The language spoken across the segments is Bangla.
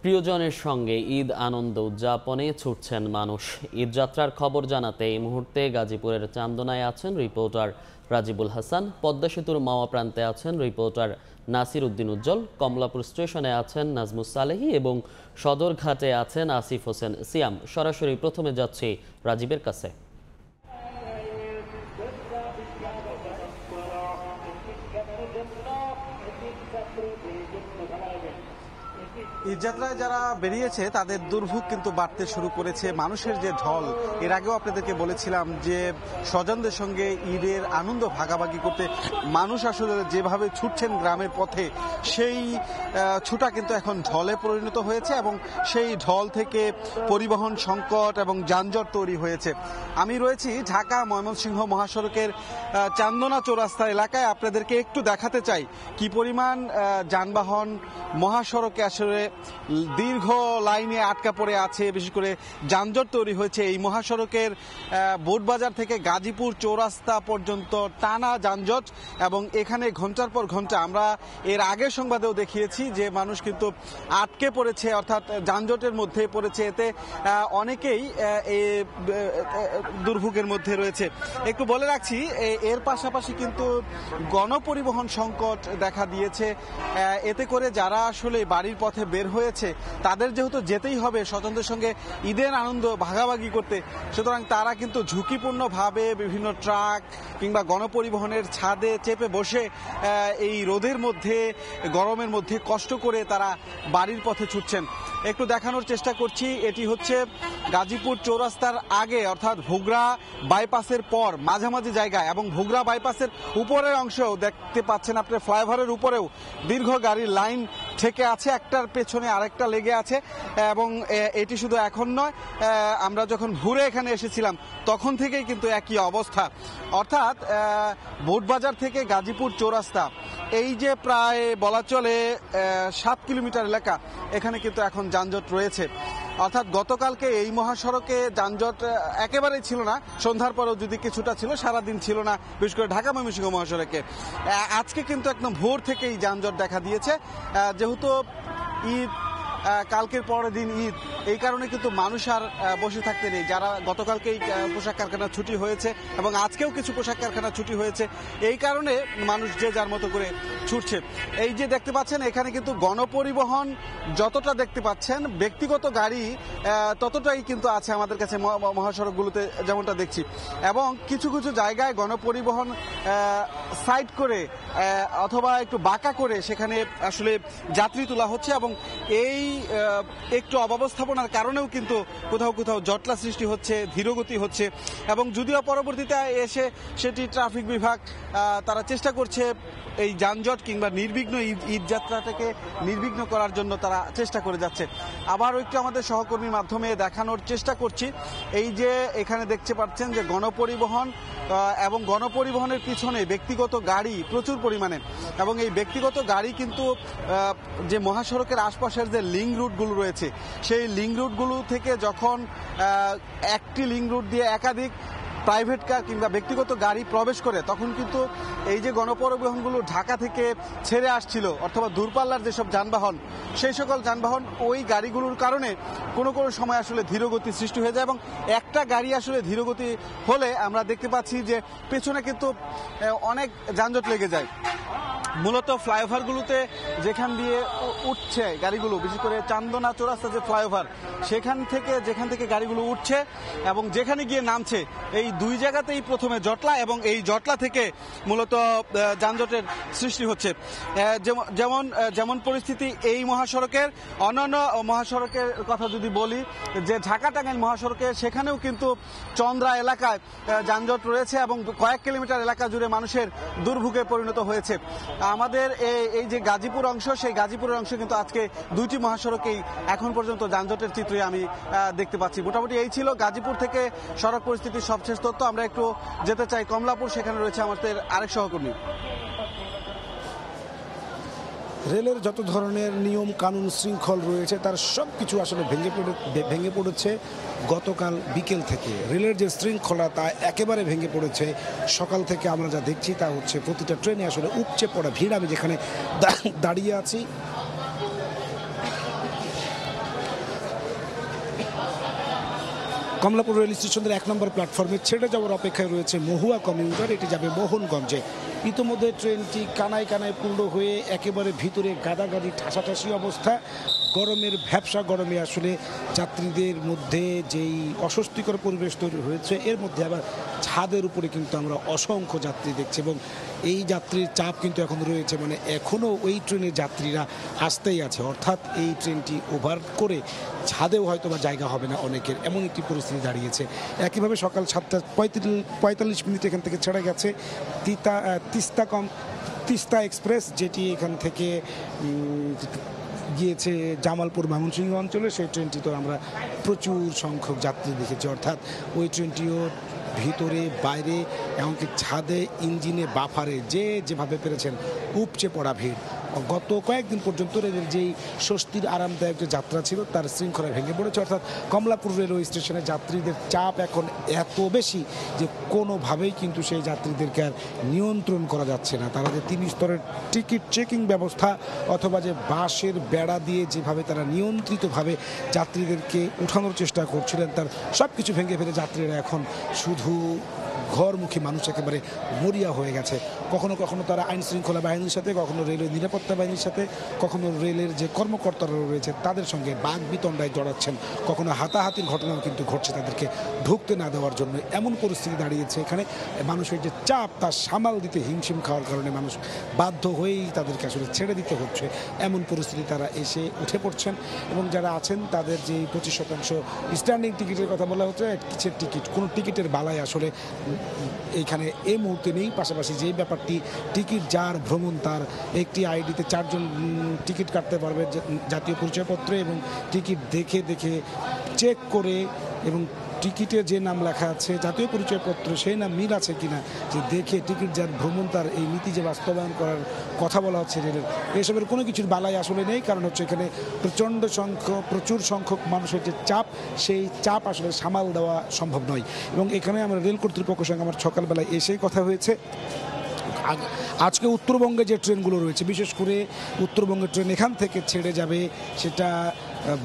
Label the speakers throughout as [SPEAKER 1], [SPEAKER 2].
[SPEAKER 1] প্রিয়জনের সঙ্গে ঈদ আনন্দ উদযাপনে ছুটছেন মানুষ। ঈদযাত্রার খবর জানাতে এই মুহূর্তে গাজীপুরের চান্দনায় আছেন রিপোর্টার রাজিবুল হাসান, পদ্মা সেতুর মাওয়া প্রান্তে আছেন রিপোর্টার নাসির উদ্দিন উজ্জ্বল, কমলাপুর স্টেশনে আছেন নাজমুস সালেহি এবং সদরঘাটে আছেন আসিফ হোসেন সিয়াম। সরাসরি প্রথমে যাচ্ছি রাজীবের কাছে।
[SPEAKER 2] ঈদযাত্রায় যারা বেরিয়েছে তাদের দুর্ভোগ কিন্তু বাড়তে শুরু করেছে। মানুষের যে ঢল, এর আগেও আপনাদেরকে বলেছিলাম যে স্বজনদের সঙ্গে ঈদের আনন্দ ভাগাভাগি করতে মানুষ আসলে যেভাবে ছুটছেন গ্রামের পথে, সেই ছুটা কিন্তু এখন ঢলে পরিণত হয়েছে এবং সেই ঢল থেকে পরিবহন সংকট এবং যানজট তৈরি হয়েছে। আমি রয়েছি ঢাকা ময়মনসিংহ মহাসড়কের চান্দনা চৌরাস্তা এলাকায়। আপনাদেরকে একটু দেখাতে চাই কি পরিমাণ যানবাহন মহাসড়কে আসলে দীর্ঘ লাইনে আটকা পড়ে আছে। বিশেষ করে যানজট তৈরি হয়েছে এই মহাসড়কের বোটবাজার থেকে গাজীপুর চৌরাস্তা পর্যন্ত টানা যানজট, এবং এখানে ঘন্টার পর ঘন্টা আমরা এর আগের সংবাদেও দেখিয়েছি যে মানুষ কিন্তু আটকে পড়েছে, অর্থাৎ যানজটের মধ্যে পড়েছে। এতে অনেকেই এই দুর্ভোগের মধ্যে রয়েছে। একটু বলে রাখছি, এর পাশাপাশি কিন্তু গণপরিবহন সংকট দেখা দিয়েছে। এতে করে যারা আসলে বাড়ির পথে বের হয়েছে তাদের যেহেতু যেতেই হবে স্বজনদের সঙ্গে ঈদের আনন্দ ভাগাভাগি করতে, সুতরাং তারা কিন্তু ঝুঁকিপূর্ণভাবে বিভিন্ন ট্রাক কিংবা গণপরিবহনের ছাদে চেপে বসে এই রোদের মধ্যে, গরমের মধ্যে কষ্ট করে তারা বাড়ির পথে ছুটছেন। একটু দেখানোর চেষ্টা করছি, এটি হচ্ছে গাজীপুর চৌরাস্তার আগে, অর্থাৎ ভোগড়া বাইপাসের পর মাঝামাঝি জায়গায়, এবং ভোগড়া বাইপাসের উপরের অংশেও দেখতে পাচ্ছেন আপনি ফ্লাইওভারের উপরেও দীর্ঘ গাড়ির লাইন থেকে আছে, একটার পেছনে আরেকটা লেগে আছে। এবং এটি শুধু এখন নয়, আমরা যখন ঘুরে এখানে এসেছিলাম তখন থেকেই কিন্তু একই অবস্থা। অর্থাৎ বোটবাজার থেকে গাজীপুর চৌরাস্তা, এই যে প্রায় বলা চলে 7 কিলোমিটার এলাকা, এখানে কিন্তু এখন যানজট রয়েছে। অর্থাৎ গতকালকে এই মহাসড়কে যানজট একেবারেই ছিল না, সন্ধ্যার পরেও যদি কিছুটা ছিল, সারাদিন ছিল না, বিশেষ করে ঢাকা ময়মনসিংহ মহাসড়কে। আজকে কিন্তু একদম ভোর থেকেই যানজট দেখা দিয়েছে। যেহেতু ঈদ, কালকের পরের দিন ঈদ, এই কারণে কিন্তু মানুষ আর বসে থাকতে নেই। যারা গতকালকেই পোশাক কারখানা ছুটি হয়েছে এবং আজকেও কিছু পোশাক কারখানা ছুটি হয়েছে, এই কারণে মানুষ যে যার মতো করে ছুটছে। এই যে দেখতে পাচ্ছেন, এখানে কিন্তু গণপরিবহন যতটা দেখতে পাচ্ছেন, ব্যক্তিগত গাড়ি ততটাই কিন্তু আছে আমাদের কাছে মহাসড়কগুলোতে যেমনটা দেখছি। এবং কিছু কিছু জায়গায় গণপরিবহন সাইড করে অথবা একটু বাঁকা করে সেখানে আসলে যাত্রী তোলা হচ্ছে, এবং এই একটু অব্যবস্থাপনার কারণেও কিন্তু কোথাও কোথাও জটলা সৃষ্টি হচ্ছে, ধীরগতি হচ্ছে। এবং যদিও পরবর্তীতে এসে সেটি ট্রাফিক বিভাগ তারা চেষ্টা করছে এই যানজট কিংবা নির্বিঘ্ন ঈদ যাত্রাটাকে নির্বিঘ্ন করার জন্য তারা চেষ্টা করে যাচ্ছে। আবারও একটু আমাদের সহকর্মীর মাধ্যমে দেখানোর চেষ্টা করছি, এই যে এখানে দেখতে পাচ্ছেন যে গণপরিবহন এবং গণপরিবহনের পিছনে ব্যক্তিগত গাড়ি প্রচুর পরিমাণে, এবং এই ব্যক্তিগত গাড়ি কিন্তু যে মহাসড়কের আশপাশের যে লিঙ্ক রুটগুলো রয়েছে, সেই লিঙ্ক রুটগুলো থেকে যখন একটি লিঙ্ক রুট দিয়ে একাধিক প্রাইভেট কার কিংবা ব্যক্তিগত গাড়ি প্রবেশ করে, তখন কিন্তু এই যে গণপরিবহনগুলো ঢাকা থেকে ছেড়ে আসছিল অথবা দূরপাল্লার যেসব যানবাহন, সেই সকল যানবাহন ওই গাড়িগুলোর কারণে কোনো কোনো সময় আসলে ধীরগতি সৃষ্টি হয়ে যায়। এবং একটা গাড়ি আসলে ধীরগতি হলে আমরা দেখতে পাচ্ছি যে পেছনে কিন্তু অনেক যানজট লেগে যায়। মূলত ফ্লাইওভারগুলোতে যেখান দিয়ে উঠছে গাড়িগুলো, বিশেষ করে চান্দনা চৌরাস্তা যে ফ্লাইওভার, যেখান থেকে গাড়িগুলো উঠছে এবং যেখানে গিয়ে নামছে, এই দুই জায়গাতেই প্রথমে জটলা, এবং এই জটলা থেকে মূলত যানজটের সৃষ্টি হচ্ছে। যেমন পরিস্থিতি এই মহাসড়কের, অন্যান্য মহাসড়কের কথা যদি বলি, যে ঢাকা টাঙ্গাইল মহাসড়কে, সেখানেও কিন্তু চন্দ্রা এলাকায় যানজট রয়েছে এবং কয়েক কিলোমিটার এলাকা জুড়ে মানুষের দুর্ভোগে পরিণত হয়েছে। আমাদের এই যে গাজীপুর অংশ, সেই গাজীপুরের অংশ কিন্তু আজকে দুইটি মহাসড়কেই এখন পর্যন্ত যানজটের চিত্রই আমি দেখতে পাচ্ছি। মোটামুটি এই ছিল গাজীপুর থেকে সড়ক পরিস্থিতির সবশেষ তথ্য। আমরা একটু যেতে চাই কমলাপুর, সেখানে রয়েছে আমাদের আরেক সহকর্মী।
[SPEAKER 3] রেলের যত ধরনের নিয়ম কানুন শৃঙ্খল রয়েছে তার সব কিছু আসলে ভেঙে পড়েছে গতকাল বিকেল থেকে। রেলের যে শৃঙ্খলা তা একেবারে ভেঙে পড়েছে। সকাল থেকে আমরা যা দেখছি তা হচ্ছে প্রতিটা ট্রেনে আসলে উপচে পড়া ভিড়। আমি যেখানে দাঁড়িয়ে আছি কমলাপুর রেল স্টেশনের 1 নম্বর প্ল্যাটফর্মে ছেড়ে যাওয়ার অপেক্ষায় রয়েছে মহুয়া কমিউটার। এটি যাবে মোহনগঞ্জে। ইতিমধ্যে ট্রেনটি কানায় কানায় পূর্ণ হয়ে একেবারে ভিতরে গাদাগাদি ঠাসাঠাসি অবস্থা। গরমের ভ্যাপসা গরমে আসলে যাত্রীদের মধ্যে যেই অস্বস্তিকর পরিবেশ তৈরি হয়েছে, এর মধ্যে আবার ছাদের উপরে কিন্তু আমরা অসংখ্য যাত্রী দেখছি এবং এই যাত্রীর চাপ কিন্তু এখন রয়েছে, মানে এখনও ওই ট্রেনের যাত্রীরা আসতেই আছে, অর্থাৎ এই ট্রেনটি ওভার করে ছাদেও হয়তো বা জায়গা হবে না অনেকের, এমন একটি পরিস্থিতি দাঁড়িয়েছে। একইভাবে সকাল 7:45 এখান থেকে ছেড়ে গেছে তিস্তা এক্সপ্রেস, যেটি এখান থেকে গিয়েছে জামালপুর ময়মনসিংহ অঞ্চলে। সেই ট্রেনটি তো আমরা প্রচুর সংখ্যক যাত্রী দেখেছি, অর্থাৎ ওই ট্রেনটিও ভিতরে বাইরে এমনকি ছাদে ইঞ্জিনে বাফারে যেভাবে পেরেছেন উপচে পড়া ভিড়। গত কয়েকদিন পর্যন্ত রেলের যেই স্বস্তির আরামদায়ক যে যাত্রা ছিল তার শৃঙ্খলা ভেঙে পড়েছে, অর্থাৎ কমলাপুর রেলওয়ে স্টেশনে যাত্রীদের চাপ এখন এত বেশি যে কোনোভাবেই কিন্তু সেই যাত্রীদেরকে আর নিয়ন্ত্রণ করা যাচ্ছে না। তারা যে 3 স্তরের টিকিট চেকিং ব্যবস্থা অথবা যে বাঁশের বেড়া দিয়ে যেভাবে তারা নিয়ন্ত্রিতভাবে যাত্রীদেরকে উঠানোর চেষ্টা করছিলেন, তার সব কিছু ভেঙে ফেলে যাত্রীরা এখন শুধু ঘরমুখী মানুষ একেবারে মরিয়া হয়ে গেছে। কখনো কখনো তারা আইন শৃঙ্খলা বাহিনীর সাথে, কখনো রেলের নিরাপত্তা বাহিনীর সাথে, কখনো রেলের যে কর্মকর্তারা রয়েছে তাদের সঙ্গে বাঘ বিতণ্ডায় জড়াচ্ছেন, কখনো হাতাহাতির ঘটনাও কিন্তু ঘটছে তাদেরকে ঢুকতে না দেওয়ার জন্য। এমন পরিস্থিতি দাঁড়িয়েছে এখানে, মানুষের যে চাপ তা সামাল দিতে হিমশিম খাওয়ার কারণে মানুষ বাধ্য হয়েই তাদেরকে আসলে ছেড়ে দিতে হচ্ছে। এমন পরিস্থিতি তারা এসে উঠে পড়ছেন এবং যারা আছেন তাদের যে 25% স্ট্যান্ডিং টিকিটের কথা বলা হচ্ছে, কিসের টিকিট, কোনো টিকিটের বালাই আসলে এইখানে এই মুহূর্তে নেই। পাশাপাশি যে ব্যাপারটি, টিকিট যার ভ্রমণ তার একটি আইডিতে 4 জন টিকিট কাটতে পারবে জাতীয় পরিচয়পত্র, এবং টিকিট দেখে দেখে চেক করে এবং টিকিটে যে নাম লেখা আছে জাতীয় পরিচয়পত্র সেই নাম মিল আছে কিনা যে দেখে টিকিট যার ভ্রমণ তার এই নীতি যে বাস্তবায়ন করার কথা বলা হচ্ছে রেলের, এসবের কোনো কিছুর বালাই আসলে নেই। কারণ হচ্ছে এখানে প্রচুর সংখ্যক মানুষের যে চাপ, সেই চাপ আসলে সামাল দেওয়া সম্ভব নয়। এবং এখানে আমরা রেল কর্তৃপক্ষের সঙ্গে আমার সকালবেলায় এসেই কথা হয়েছে। আজকে উত্তরবঙ্গে যে ট্রেনগুলো রয়েছে, বিশেষ করে উত্তরবঙ্গের ট্রেন এখান থেকে ছেড়ে যাবে, সেটা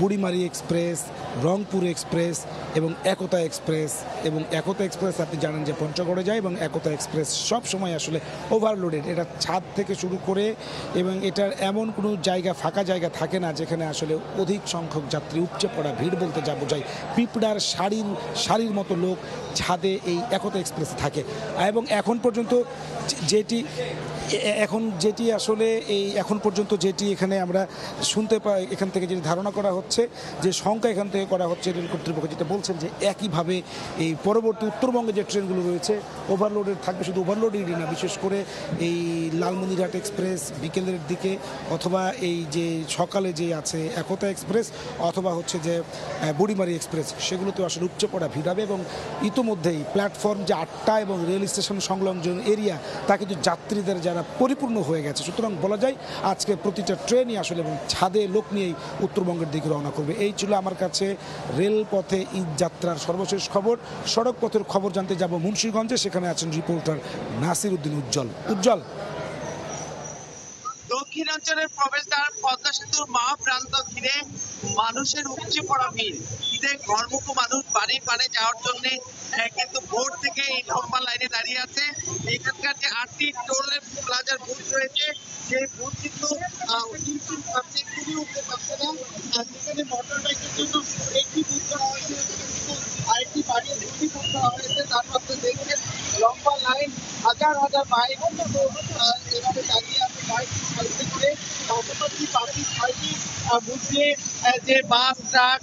[SPEAKER 3] বুড়িমারি এক্সপ্রেস, রংপুর এক্সপ্রেস এবং একতা এক্সপ্রেস। এবং একতা এক্সপ্রেস আপনি জানেন যে পঞ্চগড়ে যায়, এবং একতা এক্সপ্রেস সব সময় আসলে ওভারলোডেড। এটা ছাদ থেকে শুরু করে এবং এটার এমন কোনো জায়গা, ফাঁকা জায়গা থাকে না যেখানে আসলে অধিক সংখ্যক যাত্রী, উপচে পড়া ভিড় বলতে যা বোঝায়, পিঁপড়ার সারির মতো লোক ছাদে এই একতা এক্সপ্রেসে থাকে। এবং এখন পর্যন্ত যেটি এখানে আমরা শুনতে পাই, এখান থেকে যেটি ধারণা করা হচ্ছে, যে সংখ্যা এখান থেকে করা হচ্ছে, রেল কর্তৃপক্ষ যেটা বলছেন যে একইভাবে এই পরবর্তী উত্তরবঙ্গে যে ট্রেনগুলো রয়েছে ওভারলোডেড থাকবে। শুধু ওভারলোডেডই না, বিশেষ করে এই লালমনিরহাট এক্সপ্রেস বিকেলের দিকে, অথবা এই যে সকালে যে আছে একতা এক্সপ্রেস, অথবা হচ্ছে যে বুড়িমারি এক্সপ্রেস, সেগুলোতে আসলে উপচে পড়া ভিড় হবে। এবং ইতোমধ্যেই প্ল্যাটফর্ম যে 8টা এবং রেল স্টেশন সংলগ্ন এরিয়া তা কিন্তু যাত্রীদের যারা পরিপূর্ণ হয়ে গেছে। সুতরাং বলা যায় আজকে প্রতিটা ট্রেনই আসলে এবং ছাদে লোক নিয়েই উত্তরবঙ্গের দিকে রওনা করবে। এই ছিল আমার কাছে রেলপথে ঈদ যাত্রার সর্বশেষ খবর। সড়ক পথের খবর জানতে যাব মুন্সিগঞ্জে, সেখানে আছেন রিপোর্টার নাসির উদ্দিন উজ্জ্বল।
[SPEAKER 4] দক্ষিণাঞ্চলের প্রবেশদ্বার পদ্মা সেতুর মহাপ্রান্ত ঘিরে মানুষের উপচে পড়া ভিড়। ঈদে ঘরমুখো মানুষ বাড়ি পানে যাওয়ার জন্য কিন্তু ভোর থেকে এই লম্বা লাইনে দাঁড়িয়ে আছে। এখানকার যে 8টি টোল প্লাজার বুথ রয়েছে, সেই বুথ কিন্তু খুবই উঠতে পারছে না। সেখানে মোটর বাইকের জন্য একটি বুথ করা হয়েছে, আরেকটি বাড়িয়ে 2টি বুথ করা হয়েছে। তার মধ্যে দেখছেন লম্বা লাইন, হাজার হাজার বাইক এভাবে দাঁড়িয়ে আছে, বাইক সাইডে করে। পাশাপাশি বাকি 6টি বুথ দিয়ে যে বাস, ট্রাক,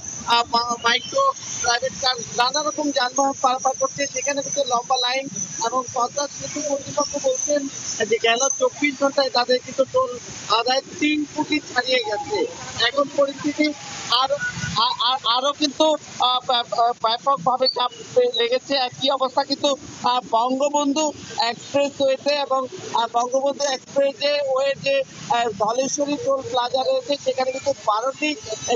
[SPEAKER 4] মাইক্রো, প্রাইভেট কার, নানা রকম যানবাহন পারাপার করছে, সেখানে কিন্তু লম্বা লাইন। এবং পদ্মা সেতু কর্তৃপক্ষ বলছেন যে গেল 24 ঘন্টায় তাদের কিন্তু টোল আদায় 3 কোটি ছাড়িয়ে গেছে। এখন পরিস্থিতি আরো কিন্তু ব্যাপকভাবে চাপ লেগেছে। একই অবস্থা কিন্তু বঙ্গবন্ধু এক্সপ্রেস ওয়েতে, এবং বঙ্গবন্ধু এক্সপ্রেসে ওয়ে যে ধলেশ্বরী টোল প্লাজা রয়েছে, সেখানে কিন্তু 12টি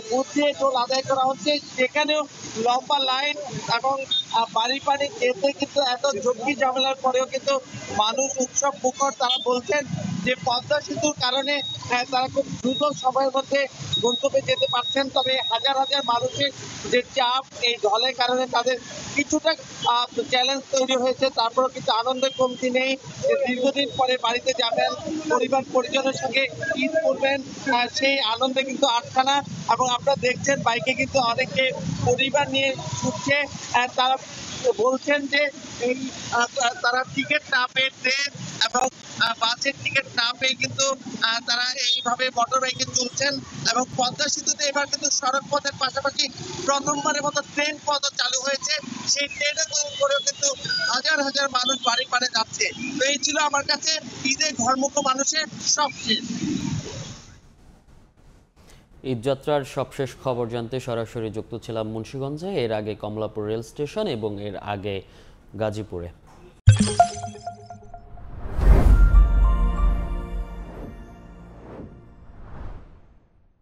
[SPEAKER 4] বুথ দিয়ে টোল আদায় করা হচ্ছে। সেখানেও লম্বা লাইন এবং বাড়ি যেতে কিন্তু এত ঝুঁকি ঝামেলার পরেও কিন্তু মানুষ উৎসব মুখর। তারা বলছেন যে পদ্মা সেতুর কারণে তারা খুব দ্রুত সময়ের মধ্যে গন্তব্যে যেতে পারছেন। তবে হাজার হাজার মানুষের যে চাপ এই ঢলের কারণে তাদের কিছুটা চ্যালেঞ্জ তৈরি হয়েছে। তারপরেও কিন্তু আনন্দের কমতি নেই যে দীর্ঘদিন পরে বাড়িতে যাবেন, পরিবার পরিজনের সঙ্গে ঈদ করবেন, সেই আনন্দে কিন্তু আটখানা। এবং আপনারা দেখছেন বাইকে কিন্তু অনেকে পরিবার নিয়ে ছুটছে। তারা বলছেন যে এই তারা টিকিট না পেয়ে ট্রেন এবং বাসের টিকিট না পেয়ে কিন্তু তারা এইভাবে মোটর বাইকে চলছেন। এবং পদ্মা সেতুতে এবার কিন্তু সড়ক পথের পাশাপাশি প্রথমবারের মতো ট্রেন পথ চালু হয়েছে। সেই ট্রেনে করেও কিন্তু হাজার হাজার মানুষ বাড়ি পাড়ে যাচ্ছে। তো এই ছিল আমার কাছে ঈদে ঘরমুখ মানুষের সবশেষ।
[SPEAKER 1] ঈদযাত্রার সবশেষ খবর জানতে সরাসরি যুক্ত ছিলাম মুন্সিগঞ্জে, এর আগে কমলাপুর রেল স্টেশন এবং এর আগে গাজীপুরে।